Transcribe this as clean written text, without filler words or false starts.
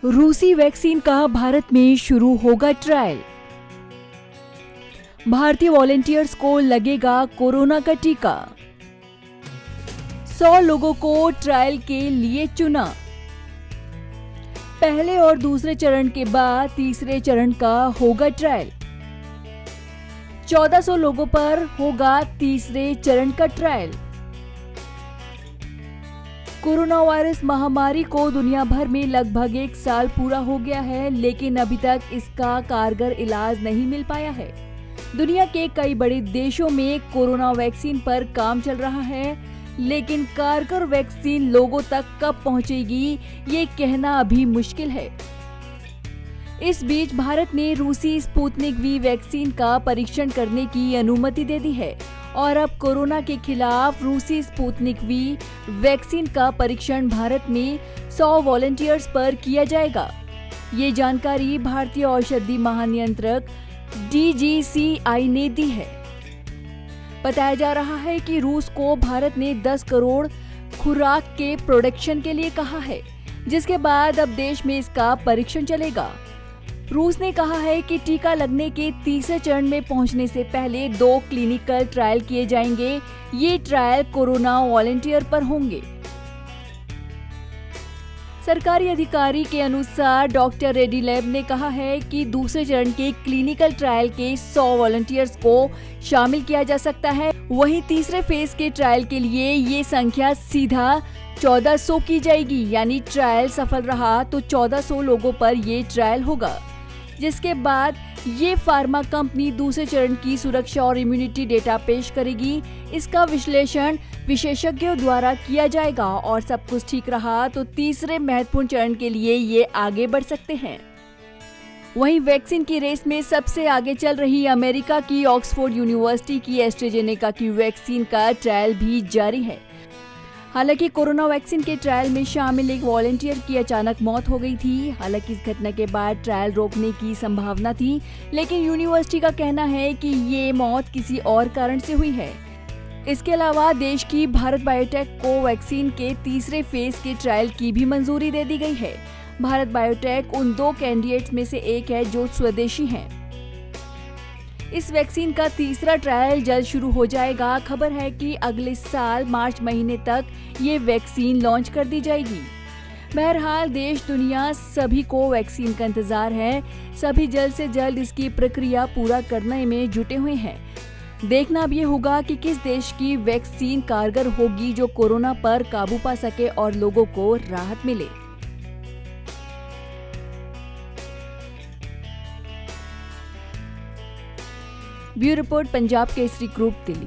रूसी वैक्सीन का भारत में शुरू होगा ट्रायल। भारतीय वॉलंटियर्स को लगेगा कोरोना का टीका। 100 लोगों को ट्रायल के लिए चुना। पहले और दूसरे चरण के बाद तीसरे चरण का होगा ट्रायल। 1400 लोगों पर होगा तीसरे चरण का ट्रायल। कोरोना वायरस महामारी को दुनिया भर में लगभग 1 साल पूरा हो गया है, लेकिन अभी तक इसका कारगर इलाज नहीं मिल पाया है। दुनिया के कई बड़े देशों में कोरोना वैक्सीन पर काम चल रहा है, लेकिन कारगर वैक्सीन लोगों तक कब पहुंचेगी, ये कहना अभी मुश्किल है। इस बीच भारत ने रूसी स्पुतनिक वी वैक्सीन का परीक्षण करने की अनुमति दे दी है और अब कोरोना के खिलाफ रूसी स्पुतनिक वी वैक्सीन का परीक्षण भारत में 100 वॉलंटियर्स पर किया जाएगा। ये जानकारी भारतीय औषधि महानियंत्रक DGCI ने दी है। बताया जा रहा है कि रूस को भारत ने 10 करोड़ खुराक के प्रोडक्शन के लिए कहा है, जिसके बाद अब देश में इसका परीक्षण चलेगा। रूस ने कहा है कि टीका लगने के तीसरे चरण में पहुंचने से पहले 2 क्लिनिकल ट्रायल किए जाएंगे। ये ट्रायल कोरोना वॉलंटियर पर होंगे। सरकारी अधिकारी के अनुसार डॉक्टर रेड्डी लैब ने कहा है कि दूसरे चरण के क्लिनिकल ट्रायल के 100 वॉलंटियर्स को शामिल किया जा सकता है। वहीं तीसरे फेज के ट्रायल के लिए ये संख्या सीधा 1400 की जाएगी, यानी ट्रायल सफल रहा तो 1400 लोगों पर ये ट्रायल होगा, जिसके बाद ये फार्मा कंपनी दूसरे चरण की सुरक्षा और इम्यूनिटी डेटा पेश करेगी। इसका विश्लेषण विशेषज्ञों द्वारा किया जाएगा और सब कुछ ठीक रहा तो तीसरे महत्वपूर्ण चरण के लिए ये आगे बढ़ सकते हैं। वहीं वैक्सीन की रेस में सबसे आगे चल रही अमेरिका की ऑक्सफोर्ड यूनिवर्सिटी की एस्ट्राजेनेका की वैक्सीन का ट्रायल भी जारी है। हालांकि कोरोना वैक्सीन के ट्रायल में शामिल एक वॉलंटियर की अचानक मौत हो गई थी। हालांकि इस घटना के बाद ट्रायल रोकने की संभावना थी, लेकिन यूनिवर्सिटी का कहना है कि ये मौत किसी और कारण से हुई है। इसके अलावा देश की भारत बायोटेक को वैक्सीन के तीसरे फेज के ट्रायल की भी मंजूरी दे दी गई है। भारत बायोटेक उन 2 कैंडिडेट्स में से एक है जो स्वदेशी हैं। इस वैक्सीन का तीसरा ट्रायल जल्द शुरू हो जाएगा। खबर है कि अगले साल मार्च महीने तक ये वैक्सीन लॉन्च कर दी जाएगी। बहरहाल देश दुनिया सभी को वैक्सीन का इंतजार है। सभी जल्द से जल्द इसकी प्रक्रिया पूरा करने में जुटे हुए हैं। देखना अब ये होगा कि किस देश की वैक्सीन कारगर होगी जो कोरोना पर काबू पा सके और लोगों को राहत मिले। Bureau report, Punjab Kesari group, Delhi.